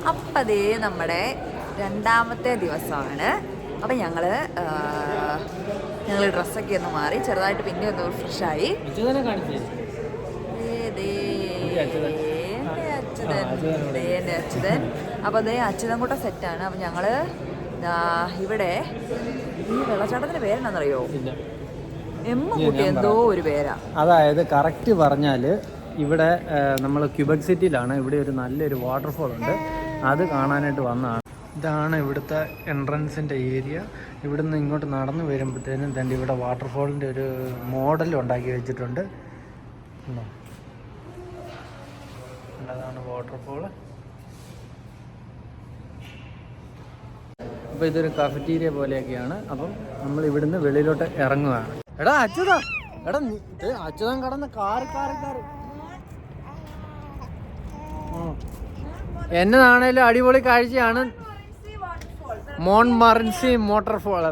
അപ്പം അതേ നമ്മുടെ രണ്ടാമത്തെ ദിവസമാണ്. അപ്പം ഞങ്ങൾ ഡ്രസ്സൊക്കെ ഒന്ന് മാറി ചെറുതായിട്ട് പിന്നെ ഒന്ന് ഫ്രഷായി. എൻ്റെ അച്യുതൻ. അപ്പോൾ അതേ അച്യുതൻ കൂട്ട സെറ്റാണ്. അപ്പം ഞങ്ങൾ ഇവിടെ ഈ വെള്ളച്ചാട്ടത്തിൻ്റെ പേരെന്നാണെന്നറിയോ? എമ്മുകുട്ടി എന്തോ ഒരു പേരാ. അതായത് കറക്റ്റ് പറഞ്ഞാൽ ഇവിടെ നമ്മൾ ക്യൂബക് സിറ്റിയിലാണ്. ഇവിടെ ഒരു നല്ലൊരു വാട്ടർഫോൾ ഉണ്ട്, അത് കാണാനായിട്ട് വന്നതാണ്. ഇതാണ് ഇവിടുത്തെ എൻട്രൻസിൻ്റെ ഏരിയ. ഇവിടുന്ന് ഇങ്ങോട്ട് നടന്നു വരുമ്പോഴത്തേനും തന്നെ ഇവിടെ വാട്ടർഫോളിൻ്റെ ഒരു മോഡൽ ഉണ്ടാക്കി വെച്ചിട്ടുണ്ട്. അതാണ് വാട്ടർഫോൾ. അപ്പോൾ ഇതൊരു കഫറ്റീരിയ പോലെയൊക്കെയാണ്. അപ്പം നമ്മൾ ഇവിടുന്ന് വെളിയിലോട്ട് ഇറങ്ങുകയാണ്. എടാ അച്യുതാ, എടാ അച്യുതൻ കടന്ന് കാറ്. എന്നതാണേലും അടിപൊളി കാഴ്ചയാണ്. മോൺമറൻസി വാട്ടർഫോൾ.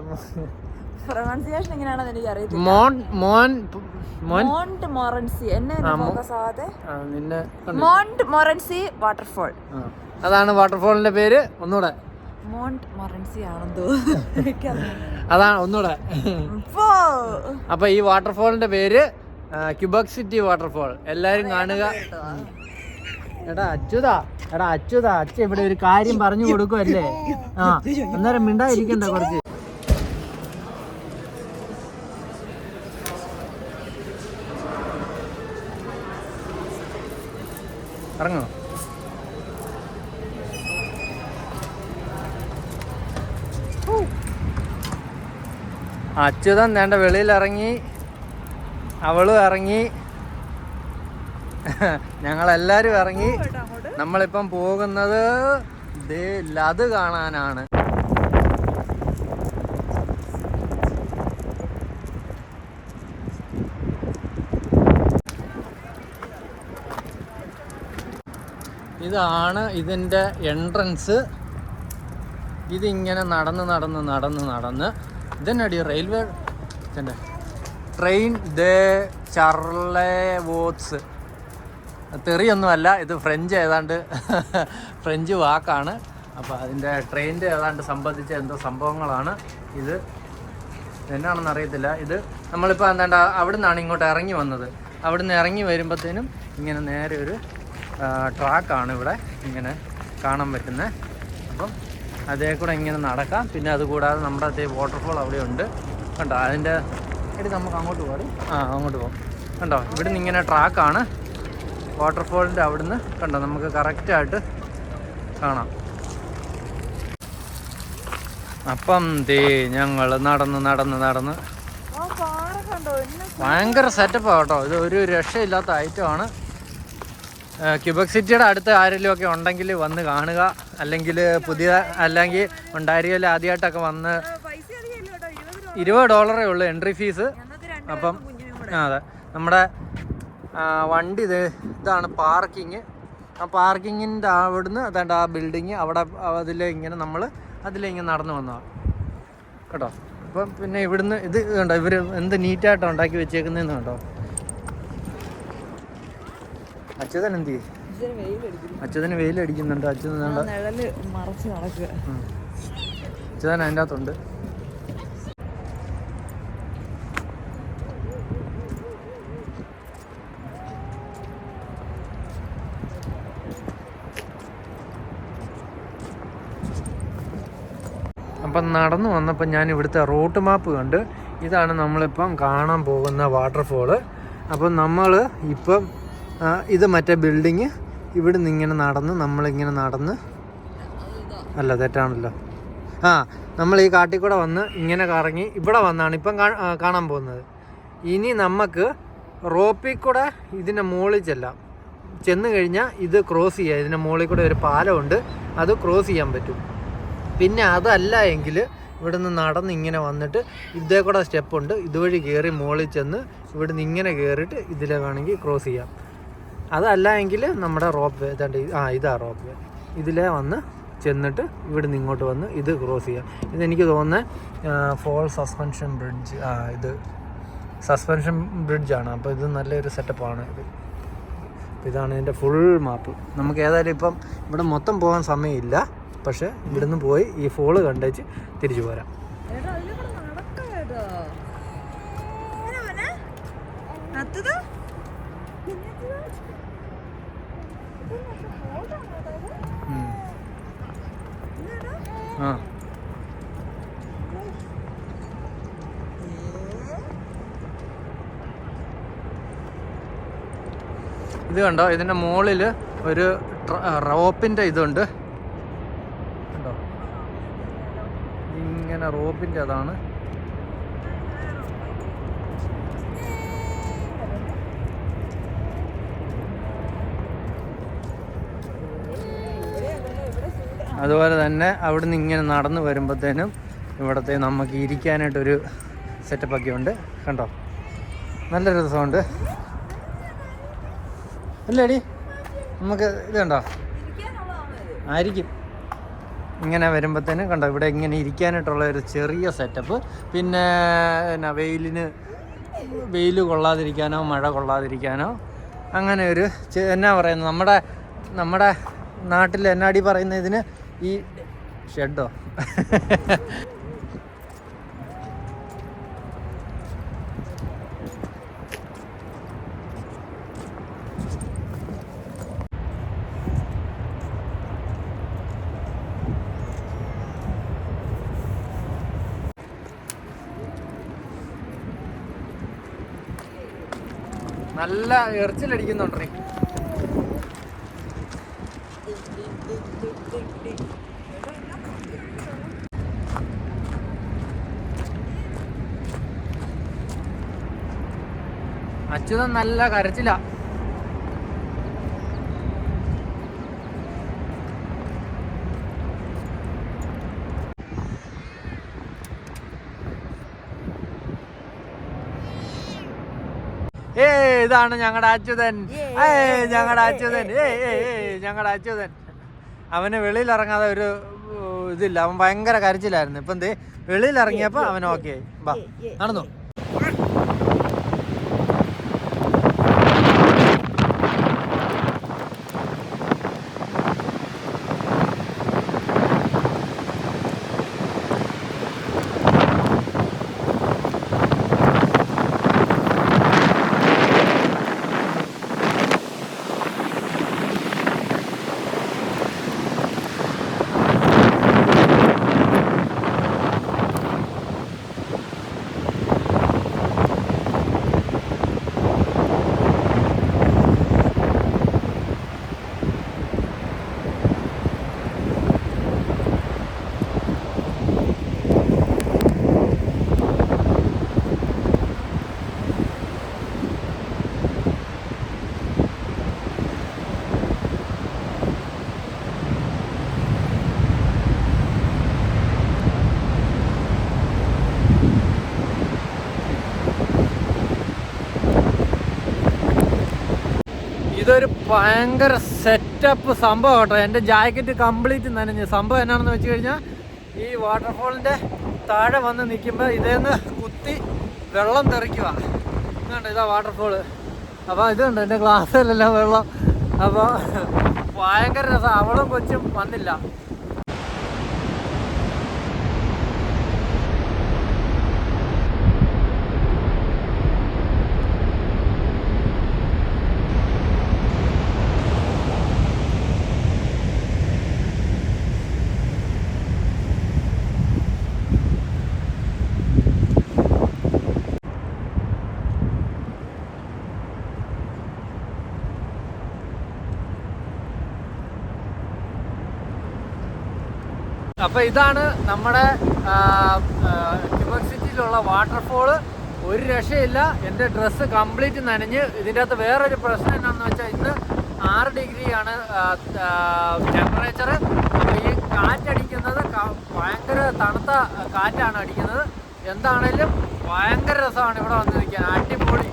പ്രൊനൗൺസിയേഷൻ എങ്ങനെയാണെന്ന് എനിക്ക് അറിയത്തില്ല. മോൺട്മോറൻസി വാട്ടർഫോൾ. അതാണ് വാട്ടർഫോളിന്റെ പേര്. ഒന്നുകൂടെ മോൺട്മോറൻസി ആണെന്തോ. അതാണ് ഒന്നുകൂടെ. അപ്പൊ ഈ വാട്ടർഫോളിന്റെ പേര് ക്യൂബക് സിറ്റി വാട്ടർഫോൾ. എല്ലാരും കാണുക. എടാ അച്യുതാ, അച്ഛ ഇവിടെ ഒരു കാര്യം പറഞ്ഞു കൊടുക്കുമല്ലേ? ആ, അന്നേരം മിണ്ടായിരിക്കണ്ട കുറച്ച്. ഇറങ്ങോ. അച്യുതൻ വേണ്ട വെളിയിലിറങ്ങി, അവളും ഇറങ്ങി, ഞങ്ങളെല്ലാരും ഇറങ്ങി. നമ്മളിപ്പം പോകുന്നത് അത് കാണാനാണ്. ഇതാണ് ഇതിൻ്റെ എൻട്രൻസ്. ഇതിങ്ങനെ നടന്ന് ഇതിനടി റെയിൽവേ ട്രെയിൻ ദേ ചർലേവോത്സ്. തെറിയൊന്നുമല്ല, ഇത് ഫ്രഞ്ച് ഏതാണ്ട് ഫ്രഞ്ച് വാക്കാണ്. അപ്പോൾ അതിൻ്റെ ട്രെയിനിൻ്റെ ഏതാണ്ട് സംബന്ധിച്ച എന്തോ സംഭവങ്ങളാണ് ഇത്. എന്നാണെന്ന് അറിയത്തില്ല. ഇത് നമ്മളിപ്പോൾ എന്താണ്ട് അവിടെ നിന്നാണ് ഇങ്ങോട്ട് ഇറങ്ങി വന്നത്. അവിടെ നിന്ന് ഇറങ്ങി വരുമ്പോഴത്തേനും ഇങ്ങനെ നേരെ ഒരു ട്രാക്കാണ് ഇവിടെ ഇങ്ങനെ കാണാൻ പറ്റുന്നത്. അപ്പം അതേ കൂടെ ഇങ്ങനെ നടക്കാം. പിന്നെ അതുകൂടാതെ നമ്മുടെ അതേ വാട്ടർഫോൾ അവിടെ ഉണ്ട്. കണ്ടോ അതിൻ്റെ ഇടയിൽ നമുക്ക് അങ്ങോട്ട് പോകാം. അങ്ങോട്ട് പോകാം. കണ്ടോ ഇവിടെ നിന്ന് ഇങ്ങനെ ട്രാക്കാണ് വാട്ടർഫോളിൻ്റെ അവിടുന്ന്. കണ്ടോ നമുക്ക് കറക്റ്റായിട്ട് കാണാം. അപ്പം ഞങ്ങൾ നടന്ന് ഭയങ്കര സെറ്റപ്പാണ് കേട്ടോ. ഇത് ഒരു രക്ഷയില്ലാത്ത ഐറ്റമാണ്. ക്യൂബക് സിറ്റിയുടെ അടുത്ത് ആരെങ്കിലും ഒക്കെ ഉണ്ടെങ്കിൽ വന്ന് കാണുക. അല്ലെങ്കിൽ ഉണ്ടായിരിക്കും ആദ്യമായിട്ടൊക്കെ വന്ന് $20 ഉള്ളൂ എൻട്രി ഫീസ്. അപ്പം അതെ, നമ്മുടെ വണ്ടി ഇതാണ് പാർക്കിങ്. ആ പാർക്കിങ്ങിൻ്റെ അവിടുന്ന് അതാണ്ട് ആ ബിൽഡിങ് അവിടെ അതിലിങ്ങനെ നടന്നു വന്നതാണ് കേട്ടോ. അപ്പം പിന്നെ ഇവിടുന്ന് ഇത് കണ്ടോ, ഇവർ എന്ത് നീറ്റായിട്ടാണ് ഉണ്ടാക്കി വെച്ചേക്കുന്നതെന്ന് കണ്ടോ. അച്യുതൻ എന്ത് ചെയ്യും? അച്യുതന് വെയിലടിക്കുന്നുണ്ട്. അച്യുതൻ അതിൻ്റെ അകത്തുണ്ട്. അപ്പം നടന്നു വന്നപ്പോൾ ഞാൻ ഇവിടുത്തെ റൂട്ട് മാപ്പ് കണ്ട്. ഇതാണ് നമ്മളിപ്പം കാണാൻ പോകുന്ന വാട്ടർഫോള്. അപ്പം നമ്മൾ ഇപ്പം ഇത് മറ്റേ ബിൽഡിങ് ഇവിടെ നിന്ന് ഇങ്ങനെ നമ്മളിങ്ങനെ നടന്ന് അല്ല തെറ്റാണല്ലോ. നമ്മൾ ഈ കാട്ടിൽ കൂടെ വന്ന് ഇങ്ങനെ കറങ്ങി ഇവിടെ വന്നാണ് ഇപ്പം കാണാൻ പോകുന്നത്. ഇനി നമുക്ക് റോപ്പിൽ കൂടെ ഇതിൻ്റെ മുകളിൽ ചെന്ന് കഴിഞ്ഞാൽ ഇത് ക്രോസ് ചെയ്യാം. ഇതിൻ്റെ മുകളിൽ കൂടെ ഒരു പാലമുണ്ട്, അത് ക്രോസ് ചെയ്യാൻ പറ്റും. പിന്നെ അതല്ല എങ്കിൽ ഇവിടെ നിന്ന് നടന്ന് ഇങ്ങനെ വന്നിട്ട് ഇതേ കൂടെ സ്റ്റെപ്പുണ്ട്, ഇതുവഴി കയറി മുകളിൽ ചെന്ന് ഇവിടെ നിന്ന് ഇങ്ങനെ കയറിയിട്ട് ഇതിലെ വേണമെങ്കിൽ ക്രോസ് ചെയ്യാം. അതല്ല എങ്കിൽ നമ്മുടെ റോപ്പ് വേ ഇതാ റോപ്പ് വേ. ഇതിലേ വന്ന് ചെന്നിട്ട് ഇവിടെ നിന്ന് ഇങ്ങോട്ട് വന്ന് ഇത് ക്രോസ് ചെയ്യാം. ഇതെനിക്ക് തോന്നുന്നത് ഫോൾ സസ്പെൻഷൻ ബ്രിഡ്ജ്. ഇത് സസ്പെൻഷൻ ബ്രിഡ്ജാണ്. അപ്പോൾ ഇത് നല്ലൊരു സെറ്റപ്പാണ് ഇത്. ഇതാണ് ഇതിൻ്റെ ഫുൾ മാപ്പ്. നമുക്ക് ഏതായാലും ഇപ്പം ഇവിടെ മൊത്തം പോകാൻ സമയമില്ല, പക്ഷെ ഇവിടുന്ന് പോയി ഈ ഫോള് കണ്ടേച്ച് തിരിച്ചു പോരാം. ആ ഇത് കണ്ടോ, ഇതിൻ്റെ മുകളിൽ ഒരു റോപ്പിൻ്റെ ഇതുണ്ട് കണ്ടോ, ഇങ്ങനെ റോപ്പിൻ്റെ അതാണ്. അതുപോലെ തന്നെ അവിടുന്ന് ഇങ്ങനെ നടന്ന് വരുമ്പോഴത്തേനും ഇവിടുത്തെ നമുക്ക് ഇരിക്കാനായിട്ടൊരു സെറ്റപ്പൊക്കെ ഉണ്ട് കണ്ടോ, നല്ല രസമുണ്ട് അല്ലേടി. നമുക്ക് ഇത് കണ്ടോ ആയിരിക്കും ഇങ്ങനെ വരുമ്പോഴത്തേനും കണ്ടോ, ഇവിടെ ഇങ്ങനെ ഇരിക്കാനായിട്ടുള്ള ഒരു ചെറിയ സെറ്റപ്പ്. പിന്നെ എന്നാ വെയിൽ കൊള്ളാതിരിക്കാനോ മഴ കൊള്ളാതിരിക്കാനോ അങ്ങനെ ഒരു എന്നാ പറയുന്നത്, നമ്മുടെ നാട്ടിൽ എന്നാടി പറയുന്ന ഇതിന് ഈ ഷെഡോ നല്ല എറിച്ചിലടിക്കുന്നുണ്ടേ. അച്യുതൻ നല്ല കരച്ചില്ല. ഇതാണ് ഞങ്ങളുടെ അച്യുതൻ. ഞങ്ങളുടെ അച്യുതൻ. അവന് വെളിയിൽ ഇറങ്ങാതെ ഒരു ഇതില്ല, അവൻ ഭയങ്കര കരച്ചിലായിരുന്നു. ഇപ്പം എന്തേ വെളിയിൽ ഇറങ്ങിയപ്പോൾ അവൻ ഓക്കെ ആയി. ബാ നടന്നു. ഇതൊരു ഭയങ്കര സെറ്റപ്പ് സംഭവം കേട്ടോ. എൻ്റെ ജാക്കറ്റ് കംപ്ലീറ്റ് നനഞ്ഞ്. സംഭവം എന്നാണെന്ന് വെച്ച് കഴിഞ്ഞാൽ ഈ വാട്ടർഫോളിൻ്റെ താഴെ വന്ന് നിൽക്കുമ്പോൾ ഇതേന്ന് കുത്തി വെള്ളം തെറിക്കുക. ഇതുണ്ട്, ഇതാ വാട്ടർഫോള്. അപ്പോൾ ഇതുണ്ട് എൻ്റെ ഗ്ലാസ്സിലെല്ലാം വെള്ളം. അപ്പോൾ ഭയങ്കര രസം. അവളും കൊച്ചും വന്നില്ല. അപ്പോൾ ഇതാണ് നമ്മുടെ ക്യൂബക് സിറ്റിയിലുള്ള വാട്ടർഫോള്. ഒരു രക്ഷയില്ല. എൻ്റെ ഡ്രസ്സ് കംപ്ലീറ്റ് നനഞ്ഞ്. ഇതിൻ്റെ അകത്ത് വേറൊരു പ്രശ്നം എന്താണെന്ന് വെച്ചാൽ ഇന്ന് 6 ഡിഗ്രിയാണ് ടെമ്പറേച്ചർ. അപ്പോൾ ഈ കാറ്റടിക്കുന്നത് ഭയങ്കര തണുത്ത കാറ്റാണ് അടിക്കുന്നത്. എന്താണേലും ഭയങ്കര രസമാണ് ഇവിടെ വന്ന് നിൽക്കാൻ. അടിപൊളി,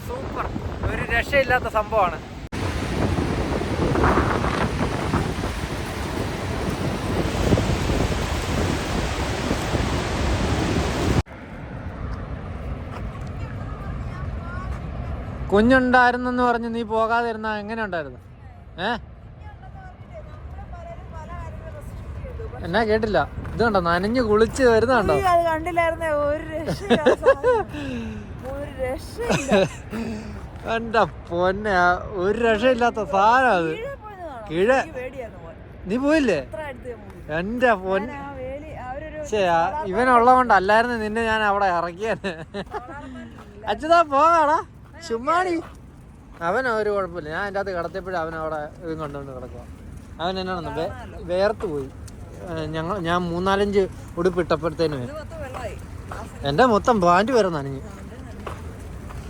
സൂപ്പർ, ഒരു രക്ഷയില്ലാത്ത സംഭവമാണ്. കുഞ്ഞുണ്ടായിരുന്നെന്ന് പറഞ്ഞ് നീ പോകാതിരുന്ന എങ്ങനെ ഉണ്ടായിരുന്നു? എന്നാ കേട്ടില്ല. ഇത് കണ്ടോ നനഞ്ഞു കുളിച്ച് വരുന്നുണ്ടോ? കണ്ടില്ലായിരുന്നേ, എന്റെ പൊന്നെ, ഒരു രക്ഷയില്ലാത്ത സാധനം അത്. കിഴ നീ പോയില്ലേ? എന്റെ പൊന്നെ, ഇവനുള്ളതുകൊണ്ടല്ലായിരുന്നു നിന്നെ ഞാൻ അവിടെ ഇറക്കിയത്. അച്ഛതാ പോകാടാ, ചുമ്മാടി. അവൻ ഒരു കുഴപ്പമില്ല. ഞാൻ എൻ്റെ അകത്ത് കിടത്തിയപ്പോഴും അവൻ അവിടെ ഇതും കണ്ടുകൊണ്ട് കിടക്കുക. അവൻ എന്നാണെന്ന് വേർത്ത് പോയി. ഞാൻ 3-4 ഉടുപ്പിട്ടപ്പോഴത്തേനും എൻ്റെ മൊത്തം പാൻറ് വരെ നനഞ്ഞു.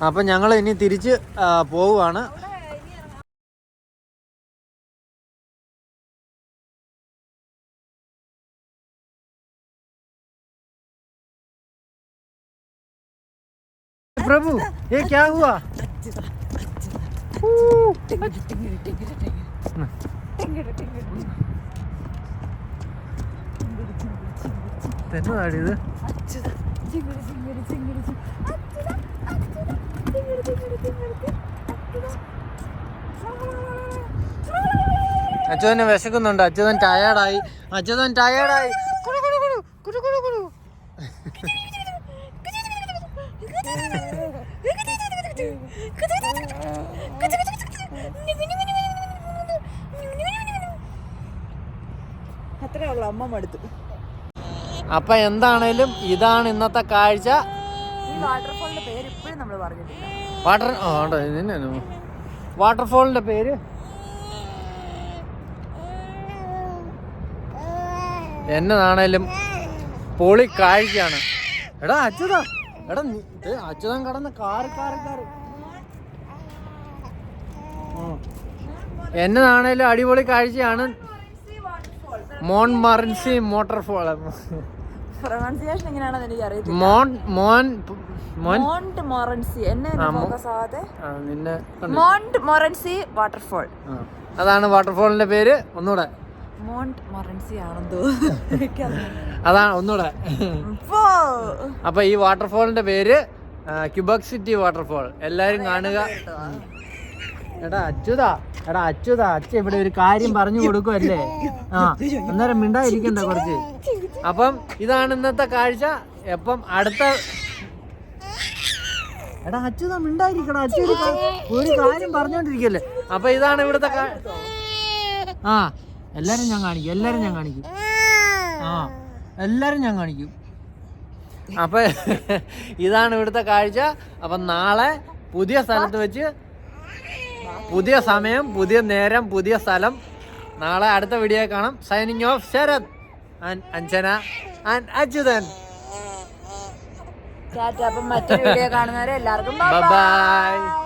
അപ്പം ഞങ്ങൾ ഇനി തിരിച്ച് പോവുകയാണ്. प्रभु ये क्या हुआ? എന്നതാടി ഇത്? അച്യുതന് വിശക്കുന്നുണ്ട്. അച്യുതൻ ടയേർഡായി. അപ്പൊ എന്താണേലും ഇതാണ് ഇന്നത്തെ കാഴ്ച. വാട്ടർഫോളിന്റെ പേര് എന്നതാണേലും പൊളി കാഴ്ചയാണ്. എടാ അച്യുതാ, എടാ അച്യുതൻ കടന്ന് കാറ് എന്നതാണേലും അടിപൊളി കാഴ്ചയാണ്. മോൺമറൻസി വാട്ടർഫോൾ. പ്രൊനൗൺസിയേഷൻ എങ്ങനെയാണെന്ന് എനിക്ക് അറിയത്തില്ല. മോൺട്മോറൻസി വാട്ടർഫോൾ, അതാണ് വാട്ടർഫോളിന്റെ പേര്. ഒന്നുകൂടെ മോൺട്മോറൻസി ആണെന്തോ, അതാണ് ഒന്നുകൂടെ. അപ്പൊ ഈ വാട്ടർഫോളിന്റെ പേര് ക്യൂബക് സിറ്റി വാട്ടർഫോൾ. എല്ലാരും കാണുക. എടാ അച്യുതാ, അച്ഛ ഇവിടെ ഒരു കാര്യം പറഞ്ഞു കൊടുക്കുമല്ലേ? അന്നേരം മിണ്ടായിരിക്കണ്ട കുറച്ച്. അപ്പം ഇതാണ് ഇന്നത്തെ കാഴ്ച. എപ്പം അടുത്ത എടാ അച്യുതാ മിണ്ടായിരിക്കണം. അച്ഛ ഒരു കാര്യം പറഞ്ഞോണ്ടിരിക്കല്ലേ. അപ്പൊ ഇതാണ് ഇവിടുത്തെ എല്ലാരും ഞാൻ കാണിക്കും. അപ്പൊ ഇതാണ് ഇവിടുത്തെ കാഴ്ച. അപ്പൊ നാളെ പുതിയ സ്ഥലത്ത് വെച്ച്, പുതിയ സമയം, പുതിയ നേരം, പുതിയ സ്ഥലം. നാളെ അടുത്ത വീഡിയോ കാണാം. Signing off, Sarath and Anjana and Achuthan. മറ്റൊരു വീഡിയോ കാണുന്നവരെ എല്ലാവർക്കും ബൈ.